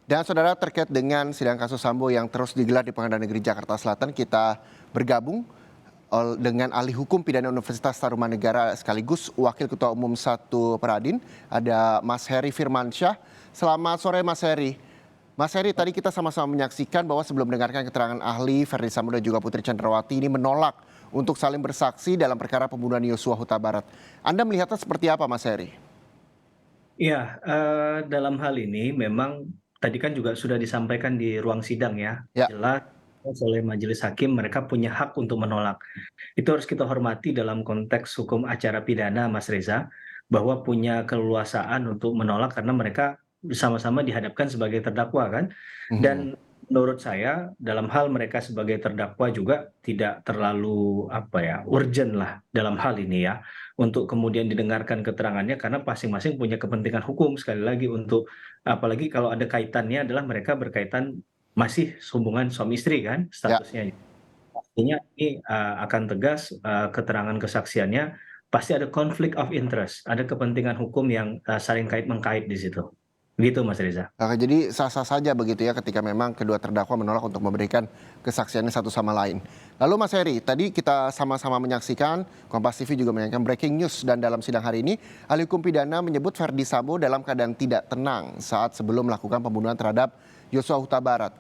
Dan saudara, terkait dengan sidang kasus Sambo yang terus digelar di Pengadilan Negeri Jakarta Selatan, kita bergabung dengan ahli hukum pidana Universitas Tarumanegara sekaligus Wakil Ketua Umum 1 Peradin, ada Mas Heri Firmansyah. Selamat sore Mas Heri. Mas Heri, tadi kita sama-sama menyaksikan bahwa sebelum mendengarkan keterangan ahli, Verdi Sambo dan juga Putri Chandrawati ini menolak untuk saling bersaksi dalam perkara pembunuhan Yosua Huta Barat. Anda melihatnya seperti apa Mas Heri? Iya, dalam hal ini memang tadi kan juga sudah disampaikan di ruang sidang ya, Ya. jelas oleh majelis hakim mereka punya hak untuk menolak. Itu harus kita hormati dalam konteks hukum acara pidana, Mas Reza, bahwa punya keleluasaan untuk menolak karena mereka bersama-sama dihadapkan sebagai terdakwa kan. Mhm. Dan menurut saya dalam hal mereka sebagai terdakwa juga tidak terlalu apa ya, urgent lah dalam hal ini ya untuk kemudian didengarkan keterangannya karena masing-masing punya kepentingan hukum sekali lagi untuk apalagi kalau ada kaitannya adalah mereka berkaitan masih hubungan suami istri kan Ya. statusnya. Artinya ini, akan tegas, keterangan kesaksiannya pasti ada conflict of interest, ada kepentingan hukum yang, saling kait-mengkait di situ. Begitu Mas Reza. Oke, jadi sah-sah saja begitu ya ketika memang kedua terdakwa menolak untuk memberikan kesaksiannya satu sama lain. Lalu Mas Heri, tadi kita sama-sama menyaksikan, Kompas TV juga menyaksikan breaking news dan dalam sidang hari ini, ahli hukum pidana menyebut Verdi Sambo dalam keadaan tidak tenang saat sebelum melakukan pembunuhan terhadap Yosua Huta Barat.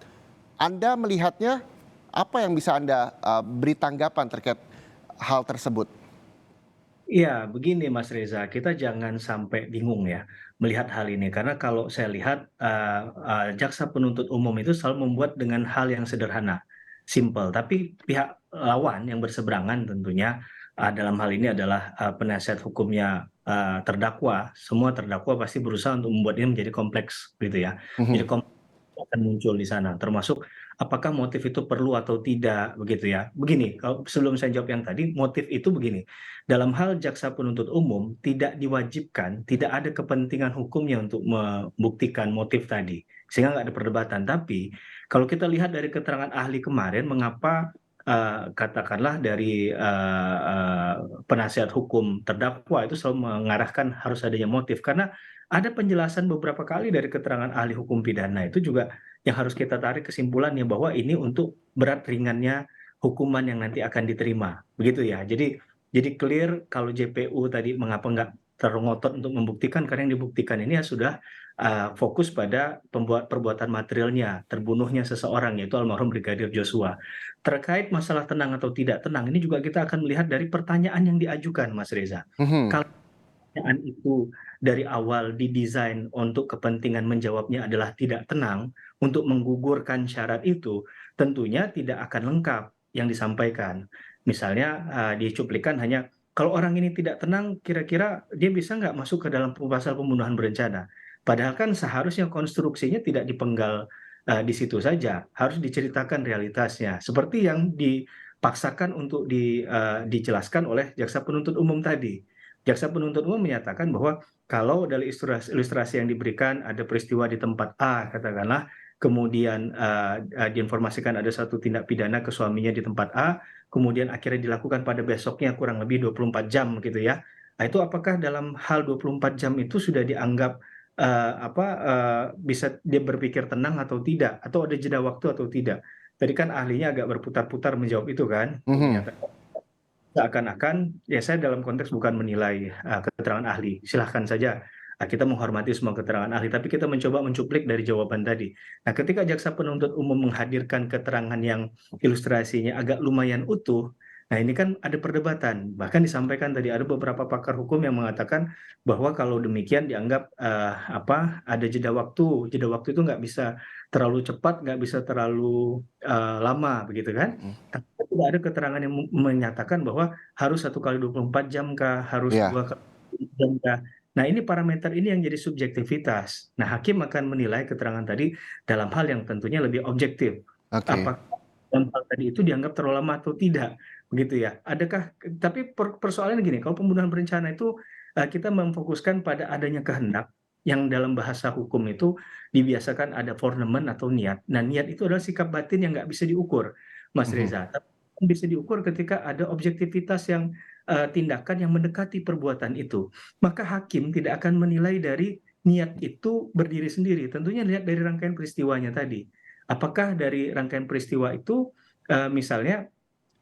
Anda melihatnya, apa yang bisa Anda beri tanggapan terkait hal tersebut? Iya, begini Mas Reza, kita jangan sampai bingung ya melihat hal ini karena kalau saya lihat, jaksa penuntut umum itu selalu membuat dengan hal yang sederhana, simpel. Tapi pihak lawan yang berseberangan tentunya, dalam hal ini adalah, penasihat hukumnya, terdakwa, semua terdakwa pasti berusaha untuk membuat ini menjadi kompleks gitu ya. Jadi Mhm. akan muncul di sana, termasuk apakah motif itu perlu atau tidak begitu ya. Begini, kalau sebelum saya jawab yang tadi, motif itu begini, dalam hal jaksa penuntut umum tidak diwajibkan, tidak ada kepentingan hukumnya untuk membuktikan motif tadi, sehingga nggak ada perdebatan. Tapi kalau kita lihat dari keterangan ahli kemarin, mengapa katakanlah dari penasihat hukum terdakwa itu selalu mengarahkan harus adanya motif, karena ada penjelasan beberapa kali dari keterangan ahli hukum pidana itu juga yang harus kita tarik kesimpulannya bahwa ini untuk berat ringannya hukuman yang nanti akan diterima, begitu ya. Jadi clear kalau JPU tadi mengapa nggak terlalu ngotot untuk membuktikan, karena yang dibuktikan ini ya sudah, fokus pada perbuatan materialnya, terbunuhnya seseorang yaitu almarhum Brigadir Joshua. Terkait masalah tenang atau tidak tenang, ini juga kita akan melihat dari pertanyaan yang diajukan, Mas Reza. Mhm. Kalau pertanyaan itu dari awal didesain untuk kepentingan menjawabnya adalah tidak tenang, untuk menggugurkan syarat itu, tentunya tidak akan lengkap yang disampaikan. Misalnya, dicuplikan hanya, "Kalau orang ini tidak tenang, kira-kira dia bisa nggak masuk ke dalam pasal pembunuhan berencana?" Padahal kan seharusnya konstruksinya tidak dipenggal, di situ saja, harus diceritakan realitasnya. Seperti yang dipaksakan untuk dijelaskan oleh jaksa penuntut umum tadi. Jaksa penuntut umum menyatakan bahwa kalau dari ilustrasi yang diberikan ada peristiwa di tempat A katakanlah, kemudian, diinformasikan ada satu tindak pidana ke suaminya di tempat A, kemudian akhirnya dilakukan pada besoknya kurang lebih 24 jam gitu ya. Nah itu apakah dalam hal 24 jam itu sudah dianggap, bisa dia berpikir tenang atau tidak? Atau ada jeda waktu atau tidak? Tadi kan ahlinya agak berputar-putar menjawab itu kan, untuk Mhm. menyatakan seakan-akan, ya saya dalam konteks bukan menilai, keterangan ahli, silahkan saja, kita menghormati semua keterangan ahli, tapi kita mencoba mencuplik dari jawaban tadi. Nah, ketika jaksa penuntut umum menghadirkan keterangan yang ilustrasinya agak lumayan utuh, nah ini kan ada perdebatan, bahkan disampaikan tadi ada beberapa pakar hukum yang mengatakan bahwa kalau demikian dianggap, ada jeda waktu itu nggak bisa terlalu cepat, nggak bisa terlalu, lama begitu kan. Mhm. Tapi tidak ada keterangan yang menyatakan bahwa harus 1 kali 24 jam kah, harus Ya. 2 kali 24 jam kah. Nah, ini parameter ini yang jadi subjektivitas. Nah, hakim akan menilai keterangan tadi dalam hal yang tentunya lebih objektif. Oke. Apakah dalam hal tadi itu dianggap terlalu lama atau tidak, begitu ya. Adakah tapi persoalannya gini, kalau pembunuhan berencana itu, kita memfokuskan pada adanya kehendak, yang dalam bahasa hukum itu dibiasakan ada forenemen atau niat. Nah, niat itu adalah sikap batin yang nggak bisa diukur. Mas Mhm. Reza, tapi bisa diukur ketika ada objektivitas yang tindakan yang mendekati perbuatan itu. Maka hakim tidak akan menilai dari niat itu berdiri sendiri. Tentunya lihat dari rangkaian peristiwanya tadi. Apakah dari rangkaian peristiwa itu misalnya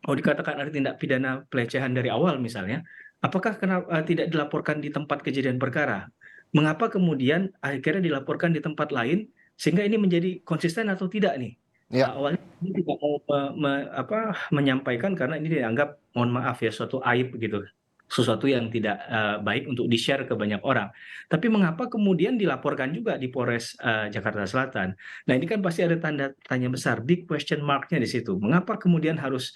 dikatakan ada tindak pidana pelecehan dari awal misalnya, apakah tidak dilaporkan di tempat kejadian perkara? Mengapa kemudian akhirnya dilaporkan di tempat lain sehingga ini menjadi konsisten atau tidak nih? Ya, Awalnya ini tidak mau menyampaikan karena ini dianggap mohon maaf ya suatu aib gitu, sesuatu yang tidak baik untuk di-share ke banyak orang. Tapi mengapa kemudian dilaporkan juga di Polres Jakarta Selatan? Nah ini kan pasti ada tanda tanya besar, big question mark-nya di situ. Mengapa kemudian harus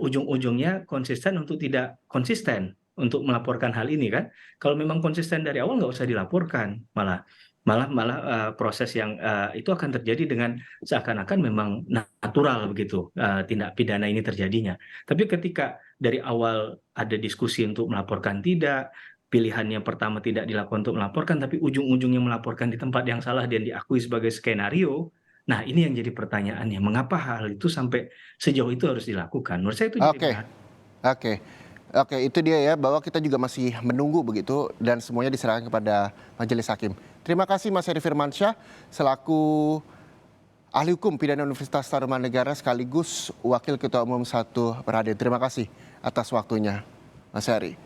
ujung-ujungnya konsisten untuk tidak konsisten untuk melaporkan hal ini kan? Kalau memang konsisten dari awal nggak usah dilaporkan, malah malah malah proses yang itu akan terjadi dengan seakan-akan memang natural begitu tindak pidana ini terjadinya. Tapi ketika dari awal ada diskusi untuk melaporkan tidak, pilihannya pertama tidak dilakukan untuk melaporkan, tapi ujung-ujungnya melaporkan di tempat yang salah dan diakui sebagai skenario. Nah, ini yang jadi pertanyaannya, mengapa hal itu sampai sejauh itu harus dilakukan? Menurut saya itu jadi oke, menarik. oke. Oke, itu dia ya, bahwa kita juga masih menunggu begitu dan semuanya diserahkan kepada majelis hakim. Terima kasih Mas Heri Firmansyah selaku ahli hukum pidana Universitas Tarumanegara sekaligus Wakil Ketua Umum 1 Perhadi. Terima kasih atas waktunya, Mas Heri.